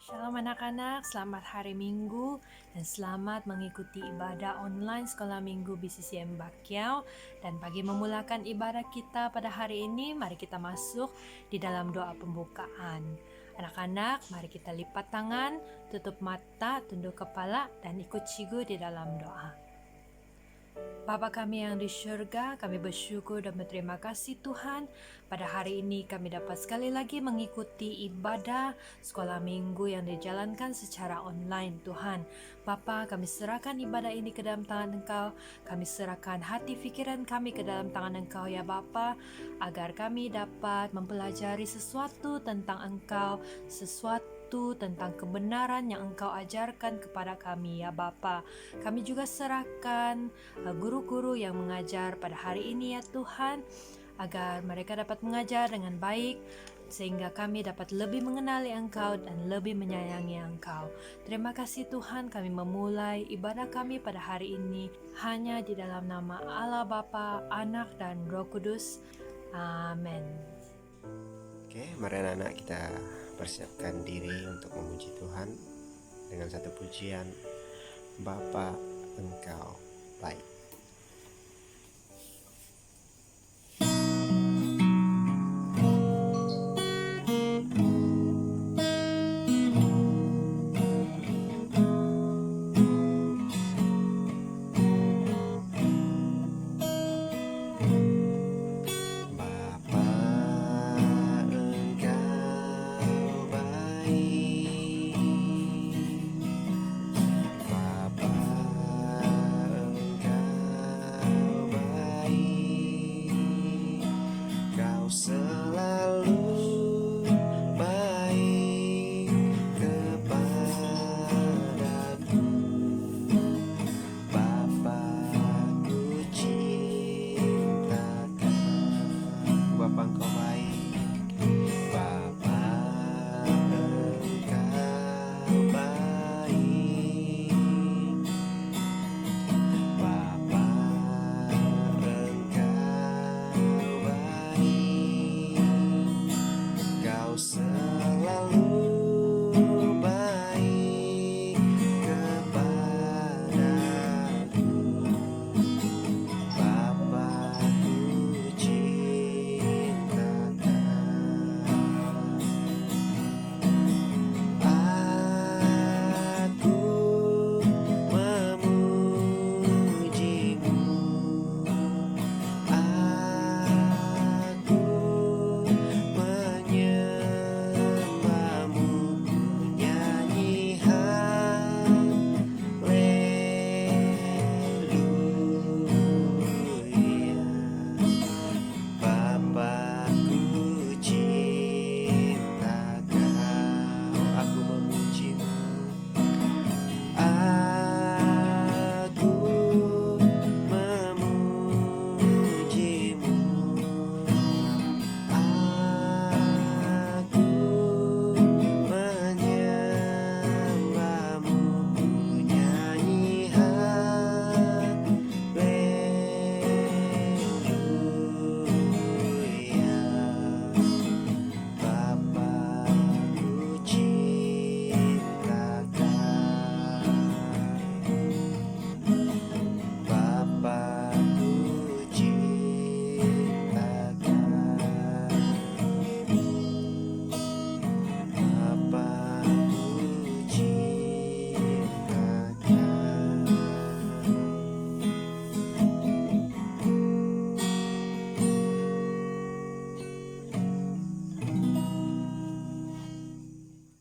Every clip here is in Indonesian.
Shalom anak-anak, selamat hari Minggu dan selamat mengikuti ibadah online Sekolah Minggu BCCM Bakyau. Dan bagi memulakan ibadah kita pada hari ini, mari kita masuk di dalam doa pembukaan. Anak-anak, mari kita lipat tangan, tutup mata, tunduk kepala, dan ikut cigu di dalam doa. Bapa kami yang di syurga, kami bersyukur dan berterima kasih Tuhan. Pada hari ini kami dapat sekali lagi mengikuti ibadah sekolah minggu yang dijalankan secara online Tuhan. Bapa, kami serahkan ibadah ini ke dalam tangan Engkau. Kami serahkan hati pikiran kami ke dalam tangan Engkau ya Bapa, agar kami dapat mempelajari sesuatu tentang Engkau, sesuatu tentang kebenaran yang Engkau ajarkan kepada kami ya Bapa. Kami juga serahkan guru-guru yang mengajar pada hari ini ya Tuhan, agar mereka dapat mengajar dengan baik sehingga kami dapat lebih mengenali Engkau dan lebih menyayangi Engkau. Terima kasih Tuhan, kami memulai ibadah kami pada hari ini hanya di dalam nama Allah Bapa, Anak dan Roh Kudus. Amin. Oke, mari anak-anak kita persiapkan diri untuk memuji Tuhan dengan satu pujian, Bapa Engkau baik.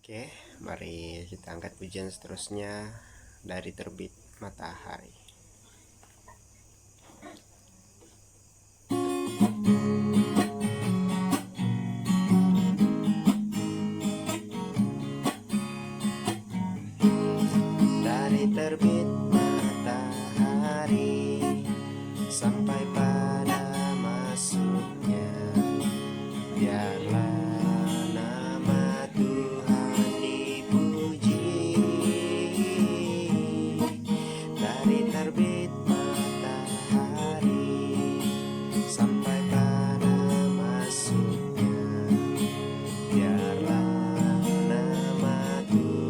Oke, mari kita angkat pujian seterusnya dari Terbit Matahari. Dari terbit matahari sampai pada masuknya, biarlah nama Tuhan dipuji. Dari terbit matahari sampai pada masuknya, biarlah nama Tuhan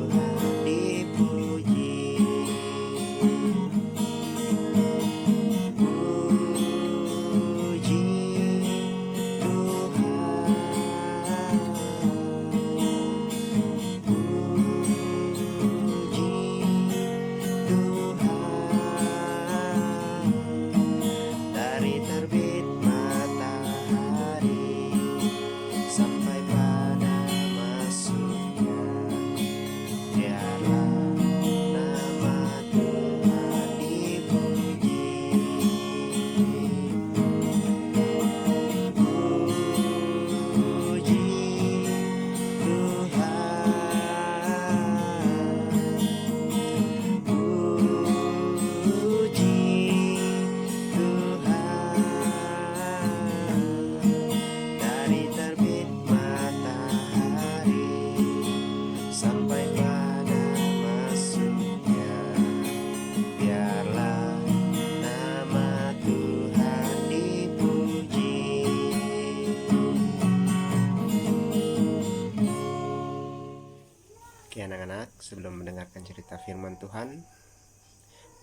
sebelum mendengarkan cerita firman Tuhan,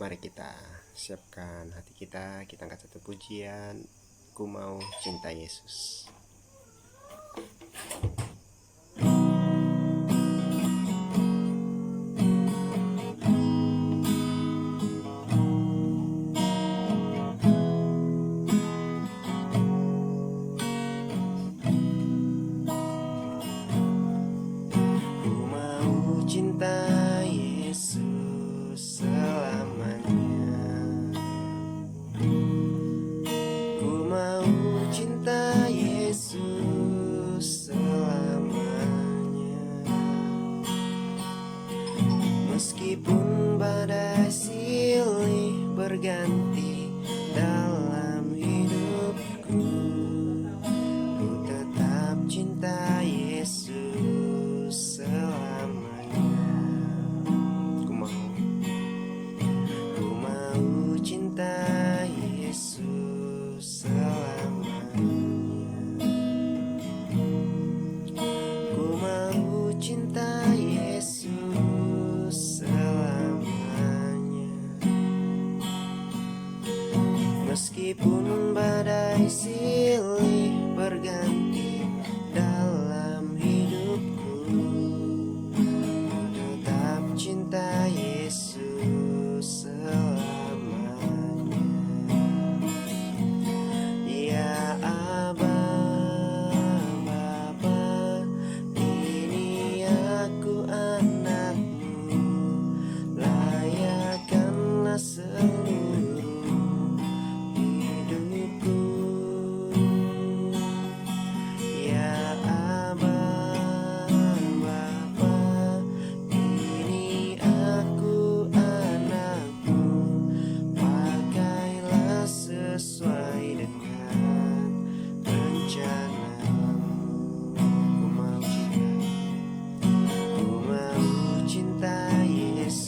mari kita siapkan hati kita angkat satu pujian, Ku Mau Cinta Yesus. Cinta Yesus selamanya. Ku mau cinta Yesus selamanya. Meskipun badai silih berganti dalam hidupku, ku tetap cinta Yesus selamanya. Cinta Yesus selamanya. Ku mau cinta Yesus selamanya. Meskipun badai silih berganti dalam hidupku, ku tetap cinta Yesus selamanya. Seluruh hidupku, ya Abah, Bapa, ini aku anakmu, pakailah sesuai dengan rencanamu. Ku mau cinta Yesus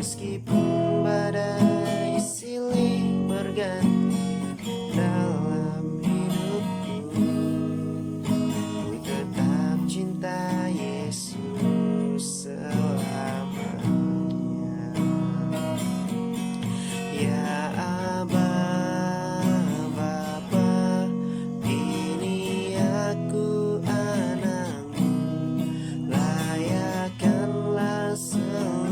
meskipun badai silih berganti dalam hidupku, ku tetap cinta Yesus selamanya. Ya Abah, Bapa, ini aku anakmu, layakkanlah seluruh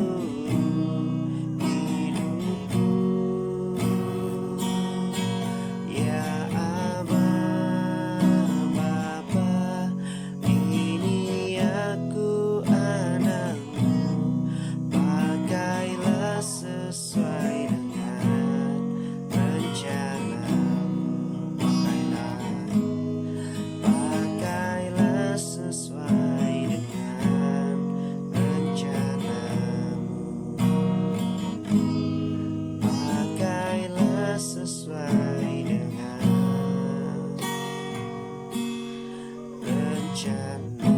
sesuai dengan rencanamu. Pakailah sesuai dengan rencanamu. Pakailah sesuai dengan rencanamu.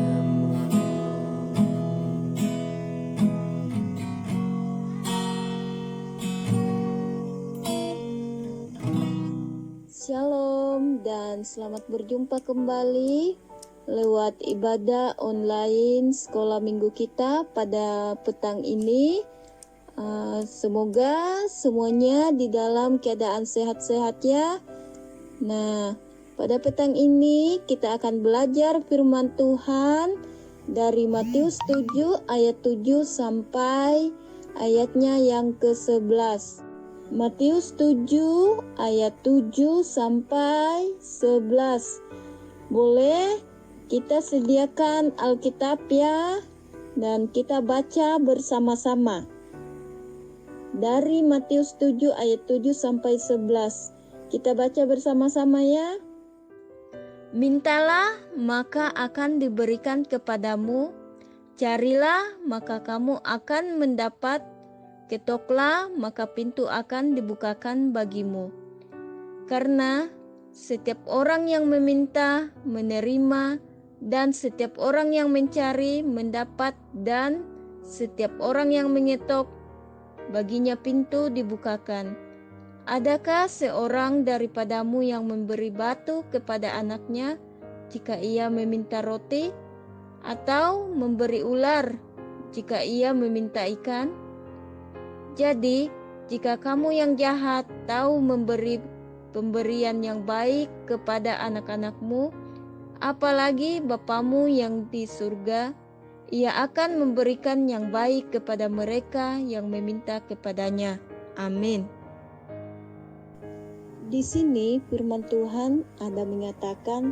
Shalom dan selamat berjumpa kembali lewat ibadah online sekolah minggu kita pada petang ini. Semoga semuanya di dalam keadaan sehat-sehat ya. Nah, pada petang ini kita akan belajar firman Tuhan dari Matius 7 ayat 7 sampai ayatnya yang ke-11. Matius 7 ayat 7 sampai 11. Boleh kita sediakan Alkitab ya, dan kita baca bersama-sama. Dari Matius 7 ayat 7 sampai 11. Kita baca bersama-sama ya. Mintalah maka akan diberikan kepadamu, carilah maka kamu akan mendapat, ketoklah maka pintu akan dibukakan bagimu. Karena setiap orang yang meminta menerima, dan setiap orang yang mencari mendapat, dan setiap orang yang mengetok, baginya pintu dibukakan. Adakah seorang daripadamu yang memberi batu kepada anaknya jika ia meminta roti, atau memberi ular jika ia meminta ikan? Jadi, jika kamu yang jahat tahu memberi pemberian yang baik kepada anak-anakmu, apalagi Bapamu yang di surga, Ia akan memberikan yang baik kepada mereka yang meminta kepadanya. Amin. Di sini firman Tuhan ada mengatakan,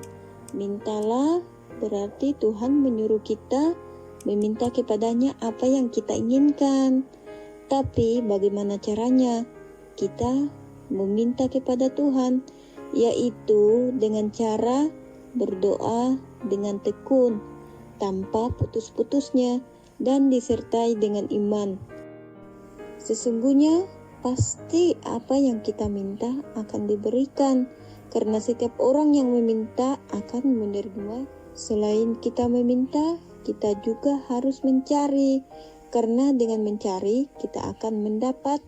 mintalah, berarti Tuhan menyuruh kita meminta kepadanya apa yang kita inginkan. Tapi bagaimana caranya kita meminta kepada Tuhan? Yaitu dengan cara berdoa dengan tekun, tanpa putus-putusnya, dan disertai dengan iman. Sesungguhnya pasti apa yang kita minta akan diberikan, karena setiap orang yang meminta akan menerima. Selain kita meminta, kita juga harus mencari, karena dengan mencari kita akan mendapat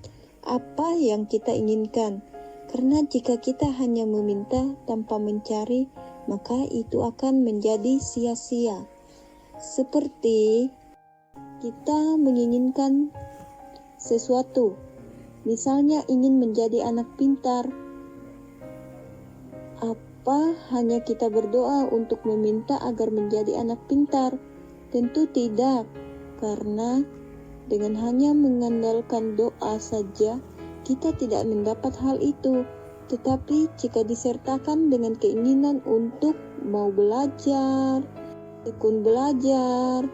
apa yang kita inginkan. Karena jika kita hanya meminta tanpa mencari, maka itu akan menjadi sia-sia. Seperti kita menginginkan sesuatu, misalnya ingin menjadi anak pintar. Apa hanya kita berdoa untuk meminta agar menjadi anak pintar? Tentu tidak, karena dengan hanya mengandalkan doa saja, kita tidak mendapat hal itu. Tetapi jika disertakan dengan keinginan untuk mau belajar, tekun belajar,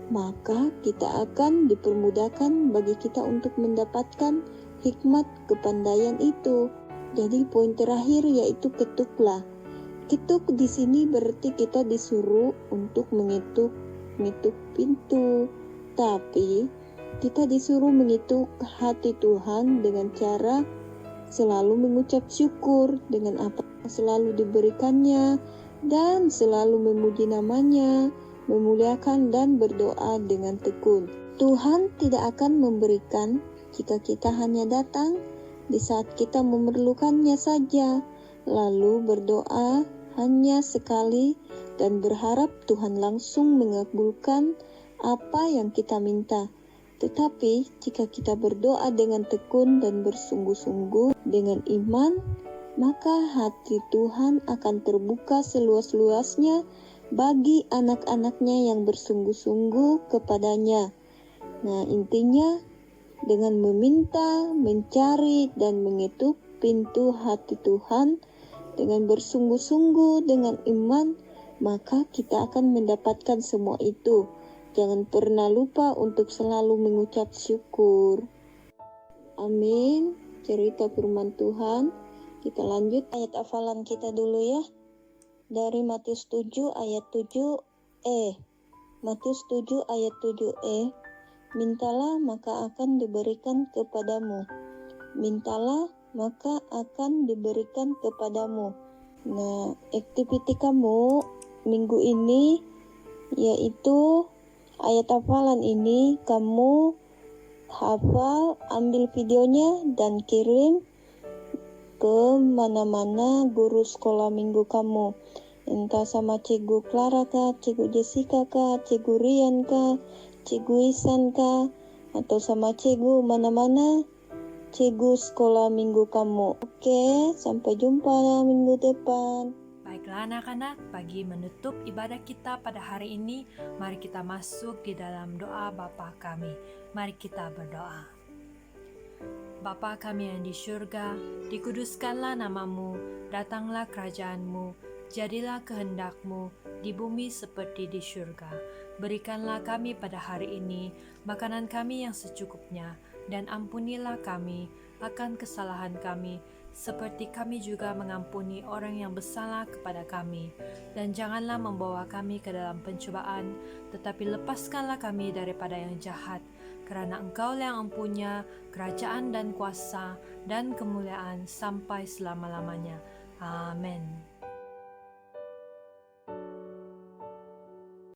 maka kita akan dipermudahkan bagi kita untuk mendapatkan hikmat kepandaian itu. Jadi poin terakhir yaitu ketuklah. Ketuk di sini berarti kita disuruh untuk mengetuk pintu. Tapi kita disuruh mengetuk hati Tuhan dengan cara selalu mengucap syukur dengan apa yang selalu diberikannya, dan selalu memuji namanya, memuliakan dan berdoa dengan tekun. Tuhan tidak akan memberikan jika kita hanya datang di saat kita memerlukannya saja, lalu berdoa hanya sekali dan berharap Tuhan langsung mengabulkan apa yang kita minta. Tetapi jika kita berdoa dengan tekun dan bersungguh-sungguh dengan iman, maka hati Tuhan akan terbuka seluas-luasnya bagi anak-anaknya yang bersungguh-sungguh kepadanya. Nah, intinya dengan meminta, mencari, dan mengetuk pintu hati Tuhan dengan bersungguh-sungguh dengan iman, maka kita akan mendapatkan semua itu. Jangan pernah lupa untuk selalu mengucap syukur. Amin. Cerita firman Tuhan. Kita lanjut ayat hafalan kita dulu ya. Dari Matius 7 ayat 7e. Matius 7 ayat 7e. Mintalah maka akan diberikan kepadamu. Mintalah maka akan diberikan kepadamu. Nah, aktiviti kamu minggu ini yaitu ayat hafalan ini kamu hafal, ambil videonya dan kirim ke mana-mana guru sekolah minggu kamu. Entah sama Cikgu Clara kah, Cikgu Jessica kah, Cikgu Rian kah, Cikgu Isan kah, atau sama Cikgu mana-mana, Cikgu sekolah minggu kamu. Oke, sampai jumpa minggu depan. Baiklah anak-anak, bagi menutup ibadah kita pada hari ini, mari kita masuk di dalam doa Bapa kami. Mari kita berdoa. Bapa kami yang di syurga, dikuduskanlah namamu, datanglah kerajaanmu, jadilah kehendakmu di bumi seperti di syurga. Berikanlah kami pada hari ini makanan kami yang secukupnya, dan ampunilah kami akan kesalahan kami, seperti kami juga mengampuni orang yang bersalah kepada kami. Dan janganlah membawa kami ke dalam pencobaan, tetapi lepaskanlah kami daripada yang jahat. Kerana Engkau yang empunya kerajaan dan kuasa dan kemuliaan sampai selama-lamanya. Amin.